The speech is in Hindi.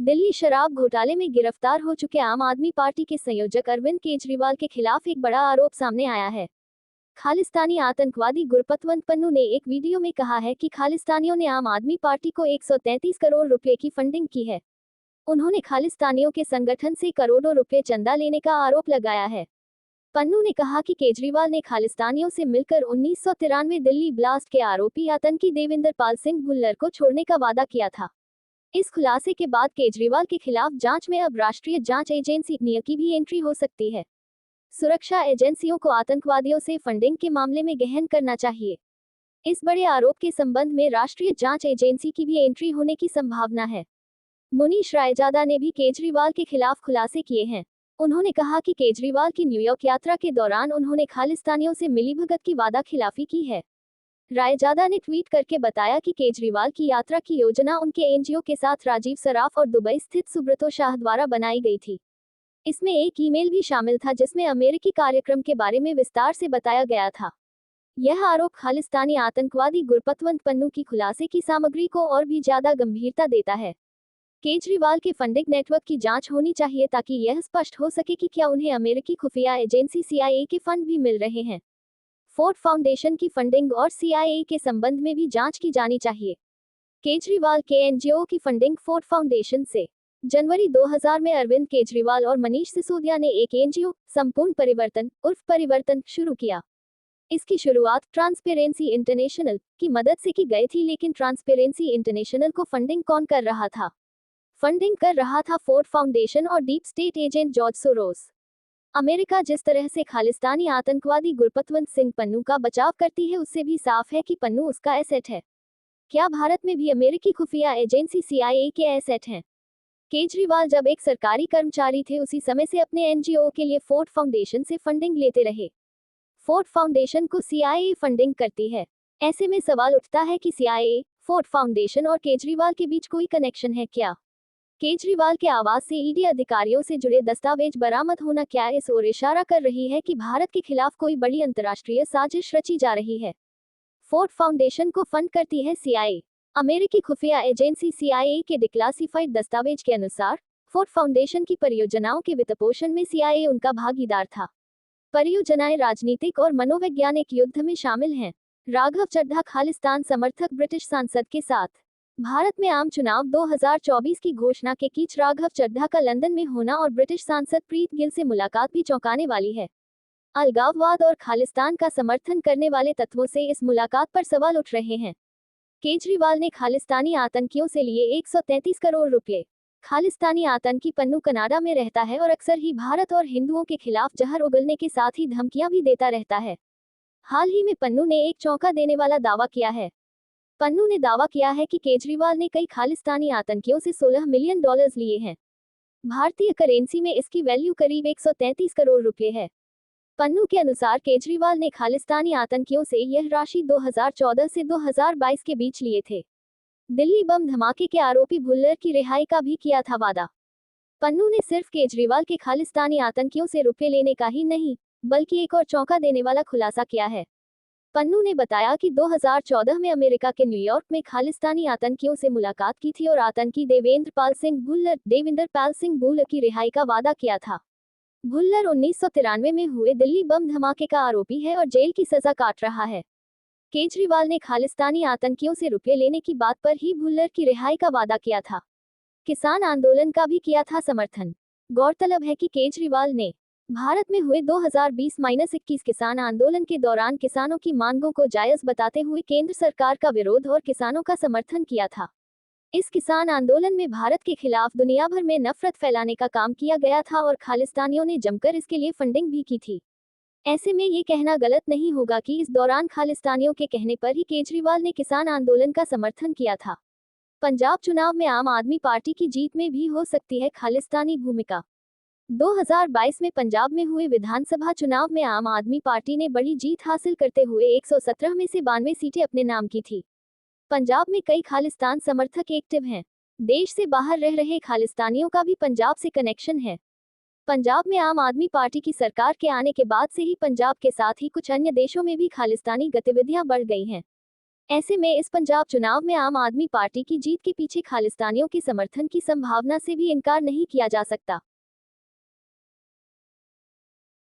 दिल्ली शराब घोटाले में गिरफ्तार हो चुके आम आदमी पार्टी के संयोजक अरविंद केजरीवाल के खिलाफ एक बड़ा आरोप सामने आया है। खालिस्तानी आतंकवादी गुरपतवंत पन्नू ने एक वीडियो में कहा है कि खालिस्तानियों ने आम आदमी पार्टी को 133 करोड़ रुपए की फंडिंग की है। उन्होंने खालिस्तानियों के संगठन से करोड़ों रुपए चंदा लेने का आरोप लगाया है। पन्नू ने कहा कि केजरीवाल ने खालिस्तानियों से मिलकर 1993 दिल्ली ब्लास्ट के आरोपी आतंकी देविंदर पाल सिंह भुल्लर को छोड़ने का वादा किया था। इस खुलासे के बाद केजरीवाल के खिलाफ जांच में अब राष्ट्रीय जांच एजेंसी NIA की भी एंट्री हो सकती है। सुरक्षा एजेंसियों को आतंकवादियों से फंडिंग के मामले में गहन करना चाहिए। इस बड़े आरोप के संबंध में राष्ट्रीय जांच एजेंसी की भी एंट्री होने की संभावना है। मुनीश रायजादा ने भी केजरीवाल के खिलाफ खुलासे किए हैं। उन्होंने कहा कि केजरीवाल की न्यूयॉर्क यात्रा के दौरान उन्होंने खालिस्तानियों से मिलीभगत की वादा खिलाफी की है। रायजादा ने ट्वीट करके बताया कि केजरीवाल की यात्रा की योजना उनके एनजीओ के साथ राजीव सराफ और दुबई स्थित सुब्रतो शाह द्वारा बनाई गई थी। इसमें एक ईमेल भी शामिल था जिसमें अमेरिकी कार्यक्रम के बारे में विस्तार से बताया गया था। यह आरोप खालिस्तानी आतंकवादी गुरपतवंत पन्नू की खुलासे की सामग्री को और भी ज्यादा गंभीरता देता है। केजरीवाल के फंडिंग नेटवर्क की जांच होनी चाहिए ताकि यह स्पष्ट हो सके कि क्या उन्हें अमेरिकी खुफिया एजेंसी CIA के फंड भी मिल रहे हैं। फोर्ड फाउंडेशन की फंडिंग और CIA के संबंध में भी जांच की जानी चाहिए। केजरीवाल के एनजीओ की फंडिंग फोर्ड फाउंडेशन से। जनवरी 2000 में अरविंद केजरीवाल और मनीष सिसोदिया ने एक एनजीओ संपूर्ण परिवर्तन उर्फ परिवर्तन शुरू किया। इसकी शुरुआत ट्रांसपेरेंसी इंटरनेशनल की मदद से की गई थी, लेकिन ट्रांसपेरेंसी इंटरनेशनल को फंडिंग कौन कर रहा था? फंडिंग कर रहा था फोर्ड फाउंडेशन और deep state agent George Soros. America जिस तरह से खालिस्तानी आतंकवादी गुरपतवंत सिंह पन्नू का बचाव करती है, उससे भी साफ है कि पन्नू उसका एसेट है। क्या भारत में भी अमेरिकी खुफिया एजेंसी CIA के एसेट हैं? केजरीवाल जब एक सरकारी कर्मचारी थे, उसी समय से अपने एनजीओ के लिए फोर्ड फाउंडेशन से फंडिंग लेते रहे। फोर्ड फाउंडेशन को CIA फंडिंग करती है। ऐसे में सवाल उठता है कि CIA, फोर्ड फाउंडेशन और केजरीवाल के बीच कोई कनेक्शन है क्या? केजरीवाल के आवास से ईडी अधिकारियों से जुड़े दस्तावेज बरामद होना क्या इस ओर इशारा कर रही है कि भारत के खिलाफ कोई बड़ी अंतर्राष्ट्रीय साजिश रची जा रही है? फोर्ड फाउंडेशन को फंड करती है CIA। अमेरिकी खुफिया एजेंसी CIA के डिक्लासिफाइड दस्तावेज के अनुसार फोर्ड फाउंडेशन की परियोजनाओं के वित्तपोषण में CIA उनका भागीदार था। परियोजनाएं राजनीतिक और मनोवैज्ञानिक युद्ध में शामिल हैं। राघव चड्ढा खालिस्तान समर्थक ब्रिटिश सांसद के साथ भारत में आम चुनाव 2024 की घोषणा के बीच राघव चड्ढा का लंदन में होना और ब्रिटिश सांसद प्रीत गिल से मुलाकात भी चौंकाने वाली है। अलगाववाद और खालिस्तान का समर्थन करने वाले तत्वों से इस मुलाकात पर सवाल उठ रहे हैं। केजरीवाल ने खालिस्तानी आतंकियों से लिए 133 करोड़ रुपए। खालिस्तानी आतंकी पन्नू कनाडा में रहता है और अक्सर ही भारत और हिंदुओं के खिलाफ जहर उगलने के साथ ही धमकियां भी देता रहता है। हाल ही में पन्नू ने एक चौंका देने वाला दावा किया है। पन्नू ने दावा किया है कि केजरीवाल ने कई खालिस्तानी आतंकियों से $16 मिलियन लिए हैं। भारतीय करेंसी में इसकी वैल्यू करीब 133 करोड़ रुपए है। पन्नू के अनुसार केजरीवाल ने खालिस्तानी आतंकियों से यह राशि 2014 से 2022 के बीच लिए थे। दिल्ली बम धमाके के आरोपी भुल्लर की रिहाई का भी किया था वादा। पन्नू ने सिर्फ केजरीवाल के खालिस्तानी आतंकियों से रुपए लेने का ही नहीं, बल्कि एक और चौंका देने वाला खुलासा किया है। पन्नू ने बताया कि 2014 में अमेरिका के न्यूयॉर्क में खालिस्तानी आतंकियों से मुलाकात की थी और आतंकी देविंदर पाल सिंह भुल्लर की रिहाई का वादा किया था। भुल्लर 1993 में हुए दिल्ली बम धमाके का आरोपी है और जेल की सजा काट रहा है। केजरीवाल ने खालिस्तानी आतंकियों से रुपए लेने की बात पर ही भुल्लर की रिहाई का वादा किया था। किसान आंदोलन का भी किया था समर्थन। गौरतलब है कि केजरीवाल ने भारत में हुए 2020-21 किसान आंदोलन के दौरान किसानों की मांगों को जायज बताते हुए केंद्र सरकार का विरोध और किसानों का समर्थन किया था। इस किसान आंदोलन में भारत के खिलाफ दुनिया भर में नफरत फैलाने का काम किया गया था और खालिस्तानियों ने जमकर इसके लिए फंडिंग भी की थी। ऐसे में ये कहना गलत नहीं होगा कि इस दौरान खालिस्तानियों के कहने पर ही केजरीवाल ने किसान आंदोलन का समर्थन किया था। पंजाब चुनाव में आम आदमी पार्टी की जीत में भी हो सकती है खालिस्तानी भूमिका। 2022 में पंजाब में हुए विधानसभा चुनाव में आम आदमी पार्टी ने बड़ी जीत हासिल करते हुए 117 में से 92 सीटें अपने नाम की थी। पंजाब में कई खालिस्तान समर्थक एक्टिव हैं। देश से बाहर रह रहे खालिस्तानियों का भी पंजाब से कनेक्शन है। पंजाब में आम आदमी पार्टी की सरकार के आने के बाद से ही पंजाब के साथ ही कुछ अन्य देशों में भी खालिस्तानी गतिविधियां बढ़ गई हैं। ऐसे में इस पंजाब चुनाव में आम आदमी पार्टी की जीत के पीछे खालिस्तानियों के समर्थन की संभावना से भी इनकार नहीं किया जा सकता।